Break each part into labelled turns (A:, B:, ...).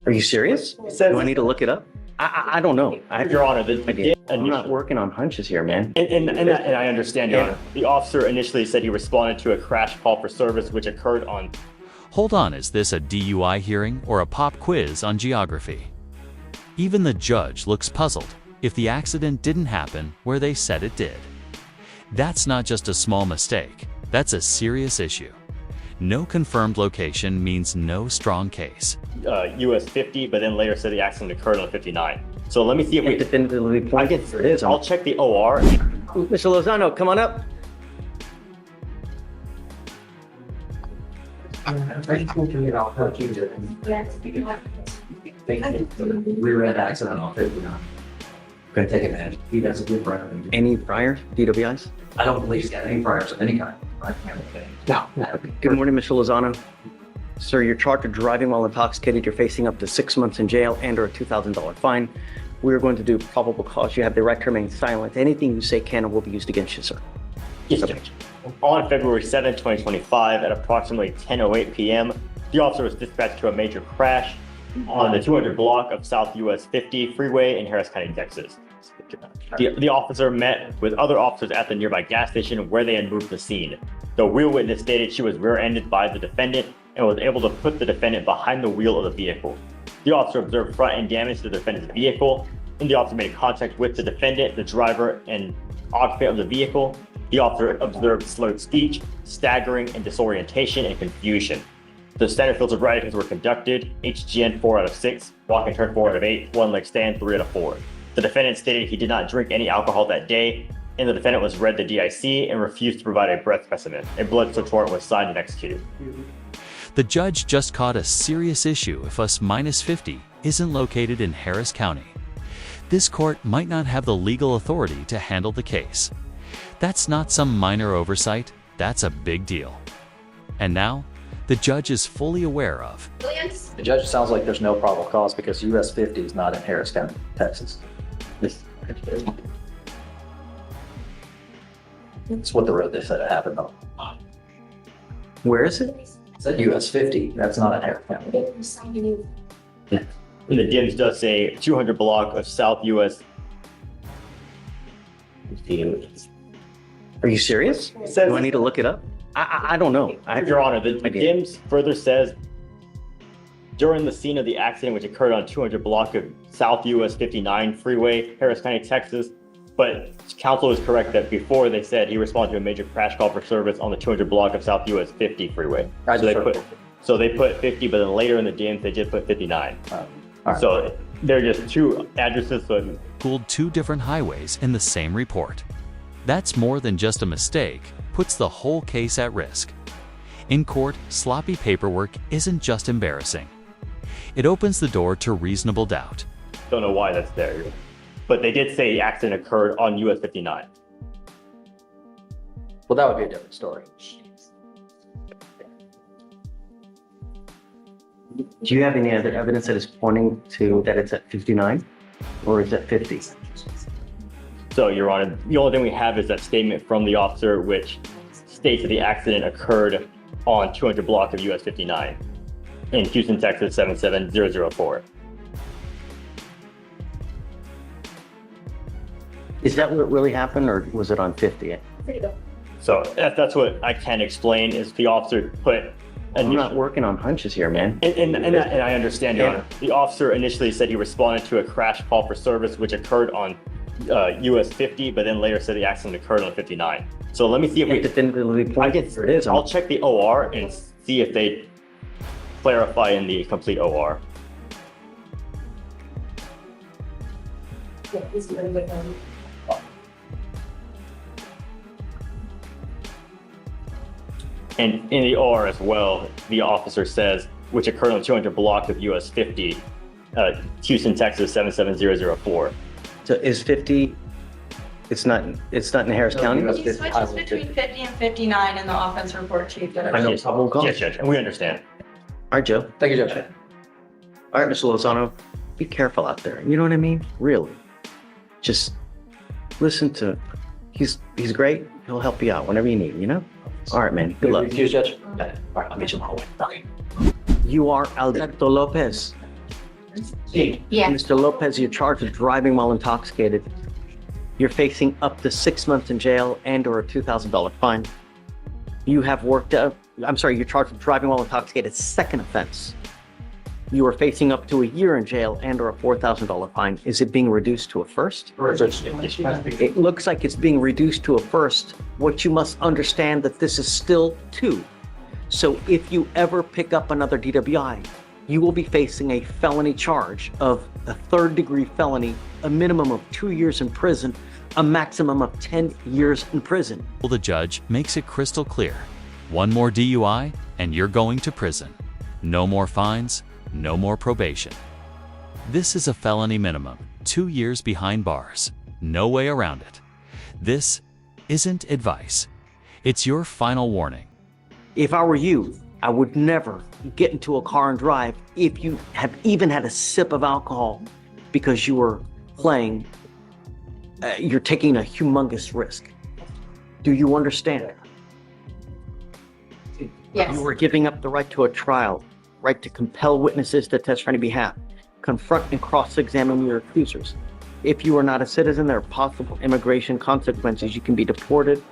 A: Are you serious? Do I need to look it up? I don't know.
B: Your Honor,
A: I'm not working on hunches here, man.
B: And I understand, Your Honor. The officer initially said he responded to a crash call for service which occurred on...
C: Hold on, is this a DUI hearing or a pop quiz on geography? Even the judge looks puzzled if the accident didn't happen where they said it did. That's not just a small mistake, that's a serious issue. No confirmed location means no strong case.
B: US 50, but then later said the accident occurred on 59. So let me see if we...
A: definitively point it is.
B: I'll check the OR.
A: Mr. Lozano, come on up.
D: We were in an accident on 59. Gonna take advantage. He does a good prior.
A: Any prior DWIs?
D: I don't believe he's got any priors of any kind. No.
A: Good morning, Mr. Lozano. Sir, you're charged with driving while intoxicated. You're facing up to 6 months in jail and or a $2,000 fine. We're going to do probable cause. You have the right to remain silent. Anything you say can and will be used against you, sir.
B: Yes, Judge. On February 7, 2025, at approximately 10:08 p.m., the officer was dispatched to a major crash on the 200 block of South US 50 freeway in Harris County, Texas. The officer met with other officers at the nearby gas station where they had moved the scene. The wheel witness stated she was rear-ended by the defendant and was able to put the defendant behind the wheel of the vehicle. The officer observed front-end damage to the defendant's vehicle, and the officer made contact with the defendant, the driver, and occupant of the vehicle. The officer observed slurred speech, staggering, and disorientation and confusion. The standard field sobriety tests were conducted, HGN 4 out of 6, walk and turn 4 out of 8, one leg stand 3 out of 4. The defendant stated he did not drink any alcohol that day, and the defendant was read the DIC and refused to provide a breath specimen. A blood search warrant was signed and executed.
C: The judge just caught a serious issue if us minus 50 isn't located in Harris County. This court might not have the legal authority to handle the case. That's not some minor oversight, that's a big deal. And now, the judge is fully aware of.
D: The judge sounds like there's no probable cause because US 50 is not in Harris County, Texas. That's what the road they said it happened on.
A: Where is it?
D: It said US 50, that's not in Harris County.
B: And the DIMS does say 200 block of South US.
A: Are you serious? Do I need to look it up? I don't know.
B: Your Honor, the DIMS further says, during the scene of the accident, which occurred on 200 block of South US 59 freeway, Harris County, Texas, but counsel is correct that before they said he responded to a major crash call for service on the 200 block of South US 50 freeway. So they put 50, but then later in the DIMS, they just put 59.
D: Right.
B: So they're just two addresses. So
C: Pooled two different highways in the same report. That's more than just a mistake, puts the whole case at risk. In court, sloppy paperwork isn't just embarrassing. It opens the door to reasonable doubt.
B: don't know why that's there. But they did say the accident occurred on US 59.
D: Well, that would be a different story.
A: Do you have any other evidence that is pointing to that it's at 59 or is it 50?
B: So, Your Honor, the only thing we have is that statement from the officer which states that the accident occurred on 200 block of US 59 in Houston, Texas 77004.
A: Is that what really happened or was it on 50?
B: So that's what I can explain is the officer put...
A: I'm not working on hunches here, man.
B: And I understand, Your Honor. The officer initially said he responded to a crash call for service which occurred on US 50, but then later said the accident occurred on 59. So let me see if we
A: definitively point it is.
B: I'll check the OR and see if they clarify in the complete OR. And in the OR as well, the officer says, which occurred on 200 block of US 50, Houston, Texas 77004.
A: So is 50? It's not in Harris County.
E: He switches between 50 and 59 in the offense report, Chief.
A: I know probable cause.
B: Yes, Judge, and we understand.
A: All right, Joe.
D: Thank you, Judge.
A: All right, Mr. Lozano, be careful out there. You know what I mean? Really. Just listen to, he's great. He'll help you out whenever you need, you know? All right, man. Good luck.
D: Excuse, Judge. All right, I'll meet you in the hallway. Okay.
A: You are Alberto Lopez.
E: Yeah.
A: Mr. Lopez, you're charged with driving while intoxicated. You're facing up to 6 months in jail and/or a $2,000 fine. You have worked out, you're charged with driving while intoxicated, second offense. You are facing up to a year in jail and/or a $4,000 fine. Is it being reduced to a first? It looks like it's being reduced to a first. What you must understand that this is still two. So if you ever pick up another DWI, you will be facing a felony charge of a third-degree felony, a minimum of 2 years in prison, a maximum of 10 years in prison.
C: The judge makes it crystal clear. One more DUI and you're going to prison. No more fines, no more probation. This is a felony minimum, 2 years behind bars. No way around it. This isn't advice. It's your final warning.
A: If I were you, I would never get into a car and drive if you have even had a sip of alcohol because you were playing, you're taking a humongous risk. Do you understand?
E: Yes.
A: You are giving up the right to a trial, right to compel witnesses to testify on your behalf, confront and cross-examine your accusers. If you are not a citizen, there are possible immigration consequences. You can be deported,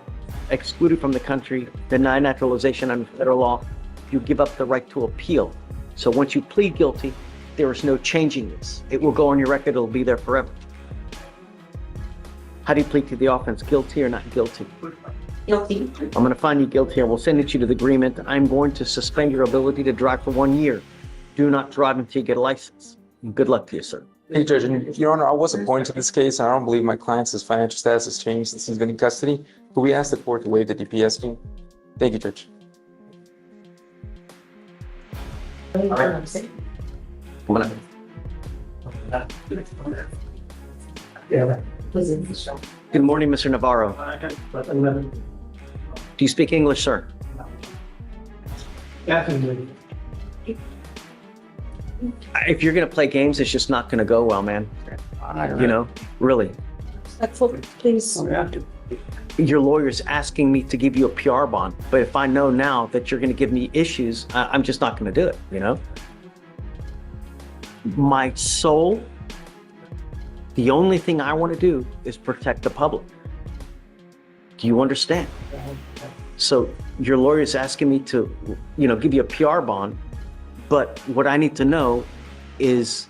A: excluded from the country, denied naturalization under federal law. You give up the right to appeal. So once you plead guilty, there is no changing this. It will go on your record, it'll be there forever. How do you plead to the offense? Guilty or not guilty?
E: Guilty.
A: I'm going to find you guilty. I will send it you to the agreement. I'm going to suspend your ability to drive for 1 year. Do not drive until you get a license. And good luck to you, sir.
F: Hey, Judge, and Your Honor, I was appointed to this case, and I don't believe my client's financial status has changed since he's been in custody. Could we ask the court to waive the DPS scheme? Thank you, Judge.
A: I'm gonna, good morning, Mr. Navarro. Do you speak English, sir? If you're gonna play games, it's just not gonna go well, man. You know, really.
E: Please.
A: Your lawyer's asking me to give you a PR bond, but if I know now that you're gonna give me issues, I'm just not gonna do it, you know? My soul, the only thing I wanna do is protect the public. Do you understand? So your lawyer's asking me to, give you a PR bond, but what I need to know is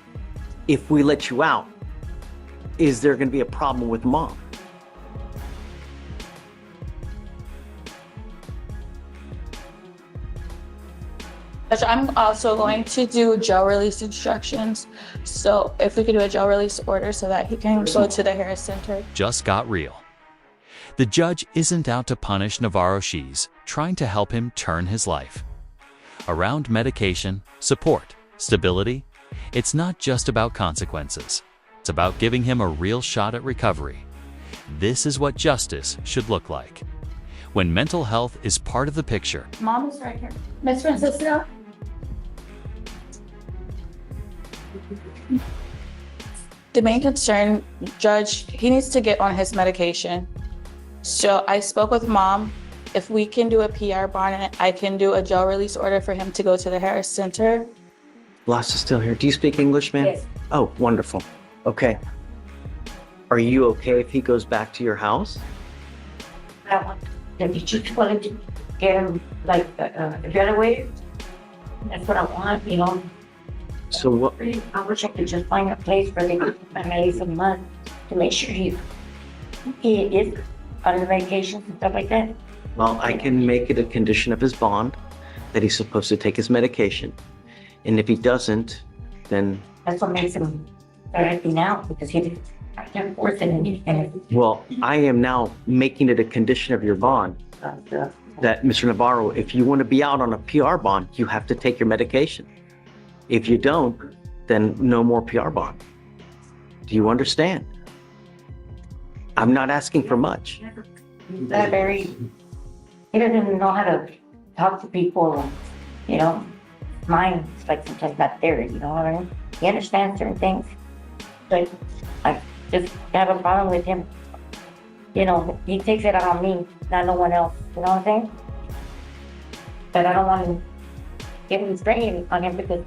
A: if we let you out, is there gonna be a problem with mom?
G: Judge, I'm also going to do jail release instructions. So if we could do a jail release order so that he can go to the Harris Center.
C: Just got real. The judge isn't out to punish Navarro. She's trying to help him turn his life around medication, support, stability. It's not just about consequences. It's about giving him a real shot at recovery. This is what justice should look like. When mental health is part of the picture.
G: Mom is right here. Miss Francisco? The main concern, Judge, he needs to get on his medication. So I spoke with Mom. If we can do a PR bond, I can do a jail release order for him to go to the Harris Center.
A: Blas is still here. Do you speak English, ma'am?
E: Yes.
A: Oh, wonderful. Okay. Are you okay if he goes back to your house?
H: I want them to just willing to get him like evaluated. That's what I want, you know.
A: So what?
H: I wish I could just find a place where they could family some money to make sure he is on the medications and stuff like that.
A: Well, I can make it a condition of his bond that he's supposed to take his medication. And if he doesn't, then,
H: That's what makes him acting out because I can't force it anything.
A: well, I am now making it a condition of your bond that, Mr. Navarro, if you want to be out on a PR bond, you have to take your medication. If you don't, then no more PR bond. Do you understand? I'm not asking for much.
H: He's not very, he doesn't even know how to talk to people, you know. Mine's like sometimes not there, you know what I mean? He understands certain things, but I just have a problem with him. You know, he takes it out on me, not no one else, you know what I'm saying? But I don't want to give him spraying on him because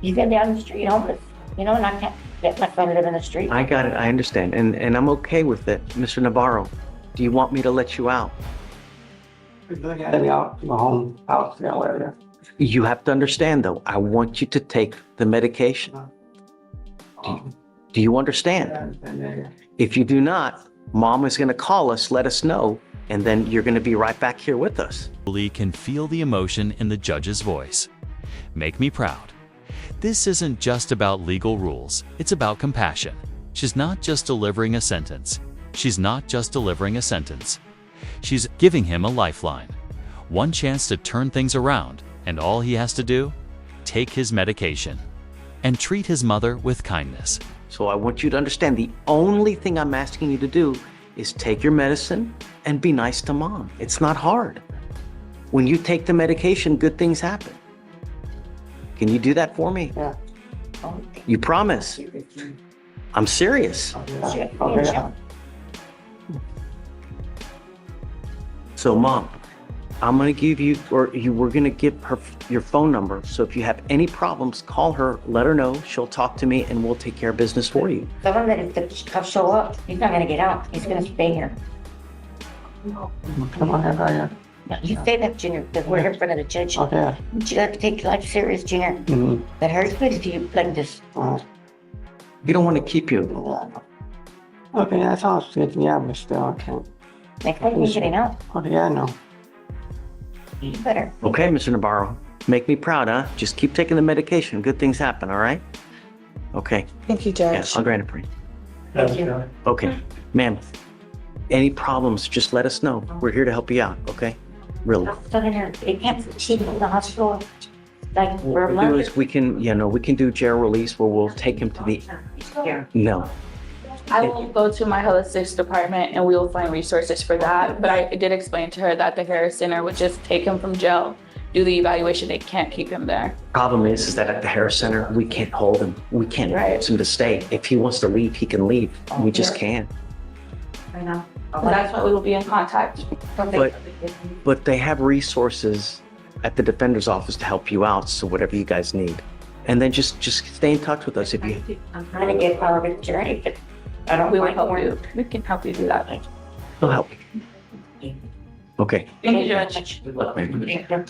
H: he's been down the street homeless. you know, and I can't let my son live in the street.
A: I got it. I understand. And I'm okay with it. Mr. Navarro, do you want me to let you out?
I: Look at me out my home house, you know, whatever.
A: You have to understand, though, I want you to take the medication. Do you understand? If you do not, Mom is going to call us, let us know, and then you're going to be right back here with us.
C: Lee can feel the emotion in the judge's voice. Make me proud. This isn't just about legal rules, it's about compassion. She's not just delivering a sentence. She's giving him a lifeline. One chance to turn things around, and all he has to do? Take his medication. And treat his mother with kindness.
A: So I want you to understand, the only thing I'm asking you to do is take your medicine and be nice to Mom. It's not hard. When you take the medication, good things happen. Can you do that for me?
I: Yeah.
A: You promise? I'm serious.
I: Okay.
A: So Mom, I'm gonna give you, we're gonna give her your phone number. So if you have any problems, call her, let her know. She'll talk to me and we'll take care of business for you.
H: Tell him that if the cops show up, he's not gonna get out. He's gonna stay here.
I: Come on, everybody.
H: Now, you say that, Junior, because we're here in front of the judge.
I: Okay.
H: You have to take life serious, Junior.
I: Mm-hmm.
H: That hurts good if you like this.
A: We don't want to keep you.
I: Okay, that sounds good. Yeah, but still, okay.
H: Next time you're getting out,
I: Okay, I know.
H: you better.
A: Okay, Mr. Navarro, make me proud, huh? Just keep taking the medication. Good things happen, all right? Okay,
G: Thank you,
A: yeah,
G: Judge.
A: I'll grant it for you.
H: Thank you.
A: Okay, ma'am, any problems, just let us know. We're here to help you out, okay? Really.
H: Southern here, they can't keep him in the hospital like for
A: What
H: a
A: we'll do
H: month.
A: is we can, we can do jail release where we'll take him to the,
H: Here.
A: no.
G: I will go to my holistics department and we will find resources for that. But I did explain to her that the Harris Center would just take him from jail, do the evaluation. They can't keep him there.
A: Problem is that at the Harris Center, we can't hold him. We can't
G: Right.
A: force him to stay. If he wants to leave, he can leave. We just
G: Yeah.
A: can't.
H: I know.
G: So that's why we will be in contact.
A: But they have resources at the defender's office to help you out, so whatever you guys need. And then just stay in touch with us if you,
H: I'm trying to get out of the journey, but I don't
G: We will
H: find
G: help
H: one.
G: you. We can help you do that.
A: we'll help. Okay.
G: Thank you, Judge.
A: Good luck, man.
H: Thank you.